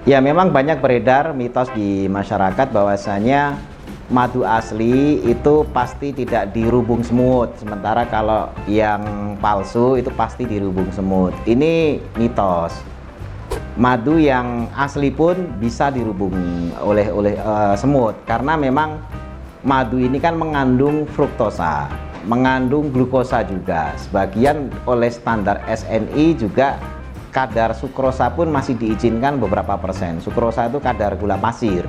Ya, memang banyak beredar mitos di masyarakat bahwasanya madu asli itu pasti tidak dirubung semut, sementara kalau yang palsu itu pasti dirubung semut. Ini mitos. Madu yang asli pun bisa dirubung oleh semut, karena memang madu ini kan mengandung fruktosa, mengandung glukosa juga. Sebagian oleh standar SNI juga kadar sukrosa pun masih diizinkan beberapa persen. Sukrosa itu kadar gula pasir.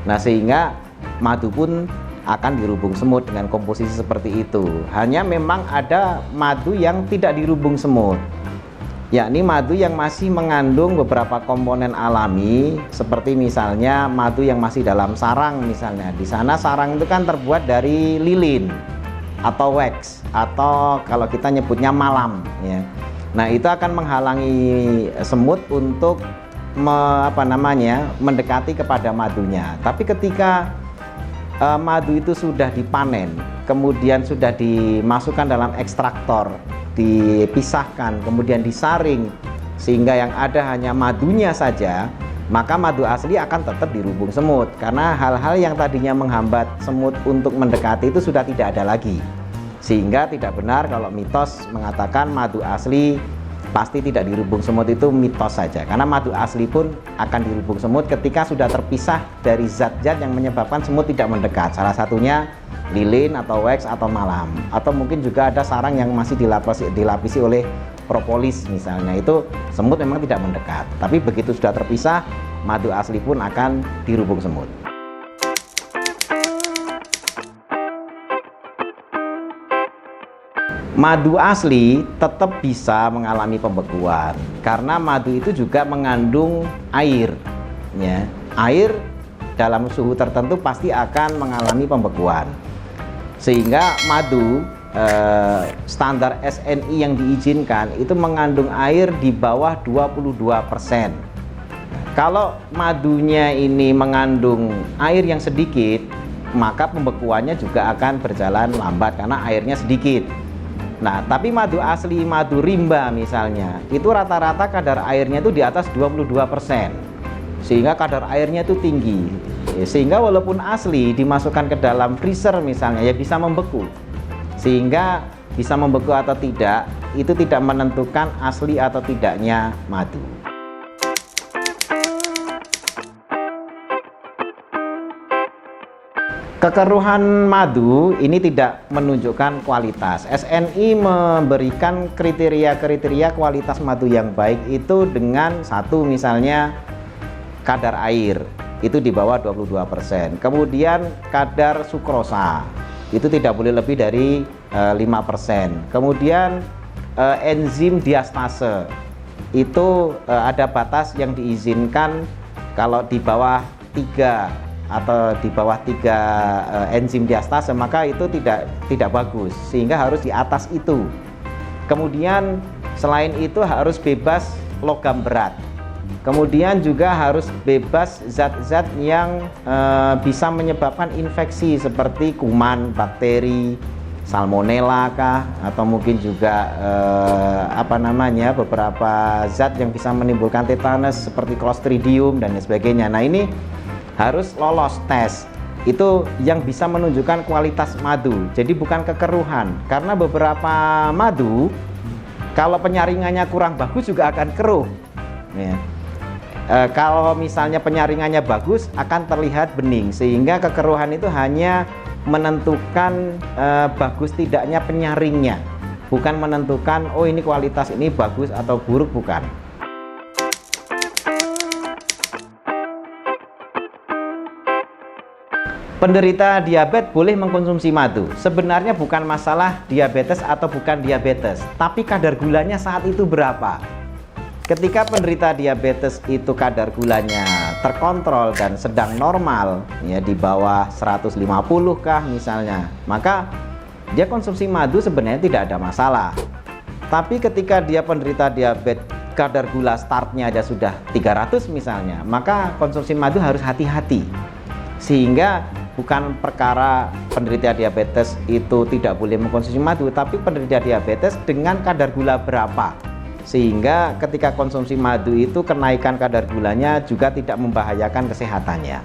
Nah, sehingga madu pun akan dirubung semut dengan komposisi seperti itu. Hanya memang ada madu yang tidak dirubung semut, yakni madu yang masih mengandung beberapa komponen alami, seperti misalnya madu yang masih dalam sarang. Misalnya di sana sarang itu kan terbuat dari lilin atau wax, atau kalau kita nyebutnya malam ya. Nah, itu akan menghalangi semut untuk mendekati kepada madunya. Tapi ketika madu itu sudah dipanen, kemudian sudah dimasukkan dalam ekstraktor, dipisahkan, kemudian disaring, sehingga yang ada hanya madunya saja, maka madu asli akan tetap dirubung semut, karena hal-hal yang tadinya menghambat semut untuk mendekati itu sudah tidak ada lagi. Sehingga tidak benar kalau mitos mengatakan madu asli pasti tidak dirubung semut, itu mitos saja, karena madu asli pun akan dirubung semut ketika sudah terpisah dari zat-zat yang menyebabkan semut tidak mendekat. Salah satunya lilin atau wax atau malam, atau mungkin juga ada sarang yang masih dilapisi oleh propolis misalnya, itu semut memang tidak mendekat. Tapi begitu sudah terpisah, madu asli pun akan dirubung semut. Madu asli tetap bisa mengalami pembekuan karena madu itu juga mengandung air ya. Air dalam suhu tertentu pasti akan mengalami pembekuan, sehingga madu standar SNI yang diizinkan itu mengandung air di bawah 22%. Kalau madunya ini mengandung air yang sedikit, maka pembekuannya juga akan berjalan lambat karena airnya sedikit. Nah, tapi madu asli, madu rimba misalnya, itu rata-rata kadar airnya itu di atas 22%, sehingga kadar airnya itu tinggi, sehingga walaupun asli dimasukkan ke dalam freezer misalnya, ya bisa membeku. Sehingga bisa membeku atau tidak, itu tidak menentukan asli atau tidaknya madu. Kekeruhan madu ini tidak menunjukkan kualitas. SNI memberikan kriteria-kriteria kualitas madu yang baik itu dengan satu, misalnya kadar air itu di bawah 22%. Kemudian kadar sukrosa itu tidak boleh lebih dari 5%. Kemudian enzim diastase itu ada batas yang diizinkan, kalau di bawah 3 atau di bawah 3 enzim diastase maka itu tidak bagus, sehingga harus di atas itu. Kemudian selain itu harus bebas logam berat, kemudian juga harus bebas zat-zat yang bisa menyebabkan infeksi seperti kuman, bakteri, salmonella kah, atau mungkin juga beberapa zat yang bisa menimbulkan tetanus seperti Clostridium dan sebagainya. Nah, ini harus lolos tes. Itu yang bisa menunjukkan kualitas madu. Jadi bukan kekeruhan, karena beberapa madu kalau penyaringannya kurang bagus juga akan keruh ya. Kalau misalnya penyaringannya bagus akan terlihat bening, sehingga kekeruhan itu hanya menentukan bagus tidaknya penyaringnya, bukan menentukan oh ini kualitas ini bagus atau buruk, bukan. Penderita diabetes boleh mengkonsumsi madu. Sebenarnya bukan masalah diabetes atau bukan diabetes, tapi kadar gulanya saat itu berapa. Ketika penderita diabetes itu kadar gulanya terkontrol dan sedang normal, ya di bawah 150 kah misalnya, maka dia konsumsi madu sebenarnya tidak ada masalah. Tapi ketika dia penderita diabetes, kadar gula startnya aja sudah 300 misalnya, maka konsumsi madu harus hati-hati. Sehingga bukan perkara penderita diabetes itu tidak boleh mengkonsumsi madu, tapi penderita diabetes dengan kadar gula berapa, sehingga ketika konsumsi madu itu kenaikan kadar gulanya juga tidak membahayakan kesehatannya.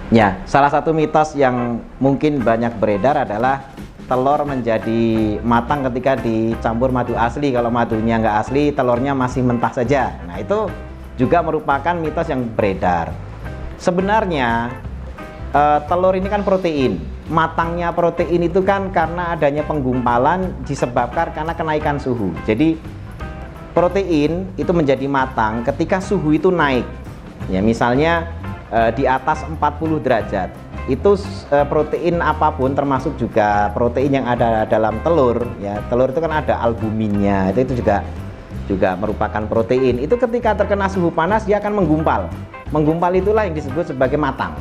Ya, salah satu mitos yang mungkin banyak beredar adalah telur menjadi matang ketika dicampur madu asli. Kalau madunya nggak asli, telurnya masih mentah saja. Nah, itu juga merupakan mitos yang beredar. Sebenarnya telur ini kan protein. Matangnya protein itu kan karena adanya penggumpalan disebabkan karena kenaikan suhu. Jadi protein itu menjadi matang ketika suhu itu naik. Ya, misalnya di atas 40 derajat. Itu protein apapun, termasuk juga protein yang ada dalam telur, ya. Telur itu kan ada albuminnya, itu juga merupakan protein. Itu ketika terkena suhu panas dia akan menggumpal. Menggumpal itulah yang disebut sebagai matang.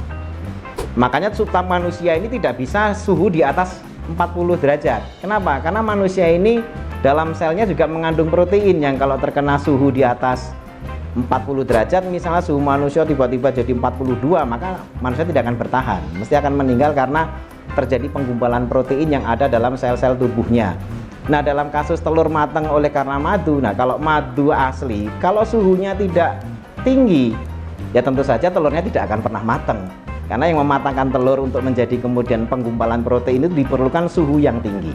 Makanya substrat manusia ini tidak bisa suhu di atas 40 derajat. Kenapa? Karena manusia ini dalam selnya juga mengandung protein yang kalau terkena suhu di atas 40 derajat, misalnya suhu manusia tiba-tiba jadi 42, maka manusia tidak akan bertahan, mesti akan meninggal karena terjadi penggumpalan protein yang ada dalam sel-sel tubuhnya. Nah, dalam kasus telur matang oleh karena madu, nah kalau madu asli, kalau suhunya tidak tinggi, ya tentu saja telurnya tidak akan pernah matang. Karena yang mematangkan telur untuk menjadi kemudian penggumpalan protein itu diperlukan suhu yang tinggi,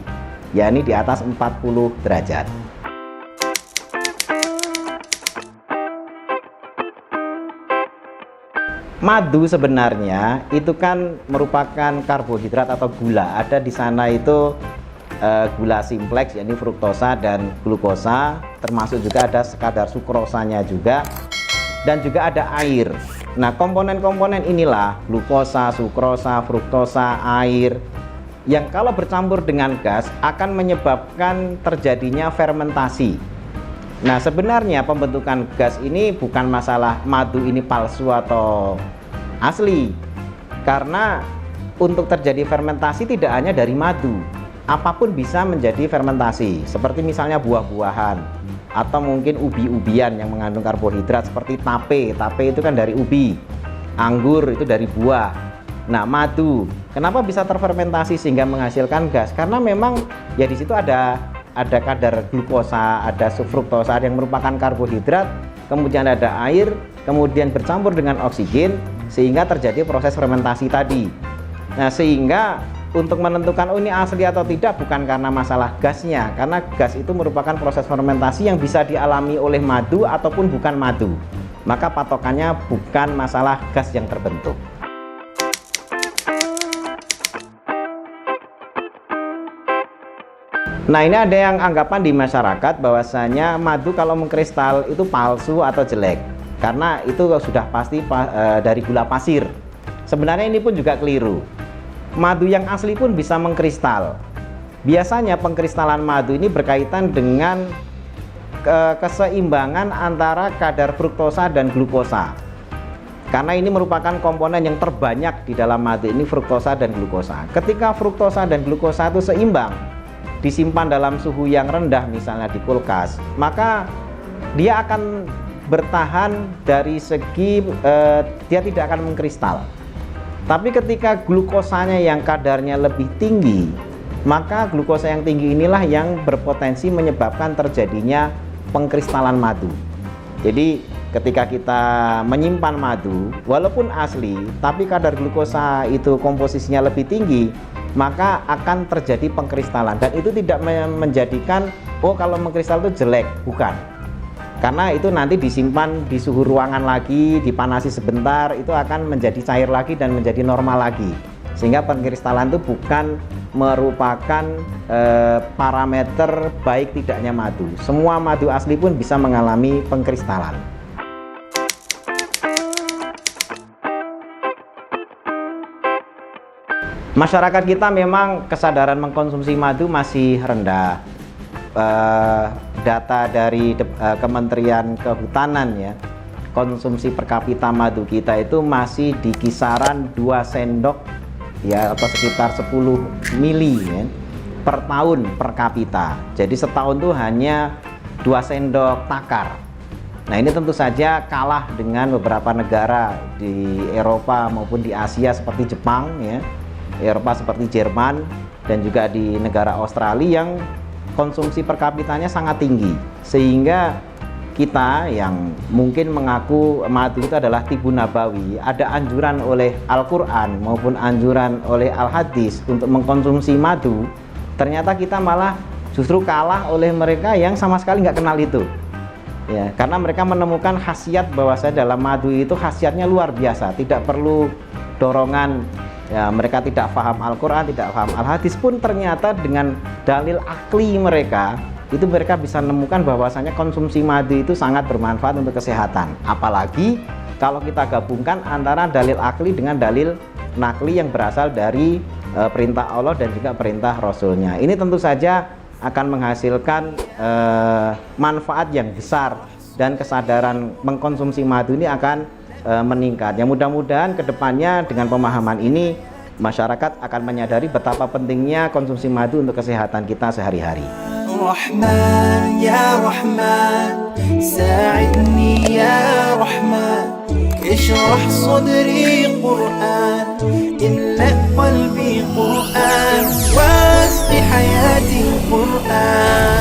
yakni di atas 40 derajat. Madu sebenarnya itu kan merupakan karbohidrat atau gula. Ada di sana itu gula simpleks, yakni fruktosa dan glukosa, termasuk juga ada sekadar sukrosanya juga, dan juga ada air. Nah, komponen-komponen inilah glukosa, sukrosa, fruktosa, air yang kalau bercampur dengan gas akan menyebabkan terjadinya fermentasi. Nah, sebenarnya pembentukan gas ini bukan masalah madu ini palsu atau asli, karena untuk terjadi fermentasi tidak hanya dari madu, apapun bisa menjadi fermentasi, seperti misalnya buah-buahan atau mungkin ubi-ubian yang mengandung karbohidrat seperti tape. Tape itu kan dari ubi, anggur itu dari buah. Nah, madu kenapa bisa terfermentasi sehingga menghasilkan gas? Karena memang ya di situ ada kadar glukosa, ada fruktosa yang merupakan karbohidrat, kemudian ada air, kemudian bercampur dengan oksigen sehingga terjadi proses fermentasi tadi. Nah, sehingga untuk menentukan ini asli atau tidak bukan karena masalah gasnya, karena gas itu merupakan proses fermentasi yang bisa dialami oleh madu ataupun bukan madu. Maka patokannya bukan masalah gas yang terbentuk. Nah, ini ada yang anggapan di masyarakat bahwasanya madu kalau mengkristal itu palsu atau jelek, karena itu sudah pasti dari gula pasir. Sebenarnya ini pun juga keliru. Madu yang asli pun bisa mengkristal. Biasanya pengkristalan madu ini berkaitan dengan keseimbangan antara kadar fruktosa dan glukosa. Karena ini merupakan komponen yang terbanyak di dalam madu ini, fruktosa dan glukosa. Ketika fruktosa dan glukosa itu seimbang, disimpan dalam suhu yang rendah misalnya di kulkas, maka dia akan bertahan dari segi dia tidak akan mengkristal. Tapi ketika glukosanya yang kadarnya lebih tinggi, maka glukosa yang tinggi inilah yang berpotensi menyebabkan terjadinya pengkristalan madu. Jadi ketika kita menyimpan madu walaupun asli, tapi kadar glukosa itu komposisinya lebih tinggi, maka akan terjadi pengkristalan. Dan itu tidak menjadikan oh kalau mengkristal itu jelek, bukan. Karena itu nanti disimpan di suhu ruangan lagi, dipanasi sebentar, itu akan menjadi cair lagi dan menjadi normal lagi. Sehingga pengkristalan itu bukan merupakan parameter baik tidaknya madu. Semua madu asli pun bisa mengalami pengkristalan. Masyarakat kita memang kesadaran mengkonsumsi madu masih rendah. Data dari Kementerian Kehutanan ya, konsumsi per kapita madu kita itu masih di kisaran 2 sendok ya, atau sekitar 10 mili ya, per tahun per kapita. Jadi setahun tuh hanya 2 sendok takar. Nah, ini tentu saja kalah dengan beberapa negara di Eropa maupun di Asia seperti Jepang ya. Eropa seperti Jerman dan juga di negara Australia yang konsumsi per kapitanya sangat tinggi, sehingga kita yang mungkin mengaku madu itu adalah tibun nabawi, ada anjuran oleh Al-Quran maupun anjuran oleh Al-Hadis untuk mengkonsumsi madu, ternyata kita malah justru kalah oleh mereka yang sama sekali nggak kenal itu ya, karena mereka menemukan khasiat bahwasanya dalam madu itu khasiatnya luar biasa, tidak perlu dorongan ya, mereka tidak paham Al-Quran, tidak paham Al-Hadis pun ternyata dengan dalil akli mereka itu mereka bisa menemukan bahwasanya konsumsi madu itu sangat bermanfaat untuk kesehatan. Apalagi kalau kita gabungkan antara dalil akli dengan dalil nakli yang berasal dari perintah Allah dan juga perintah Rasulnya. Ini tentu saja akan menghasilkan manfaat yang besar, dan kesadaran mengkonsumsi madu ini akan meningkat. Ya, mudah-mudahan kedepannya dengan pemahaman ini masyarakat akan menyadari betapa pentingnya konsumsi madu untuk kesehatan kita sehari-hari. Rahman ya Rahman, sa'idni ya Rahman, ishrah sadri Qur'an, imla qalbi Qur'an, wasqi hayati Qur'an.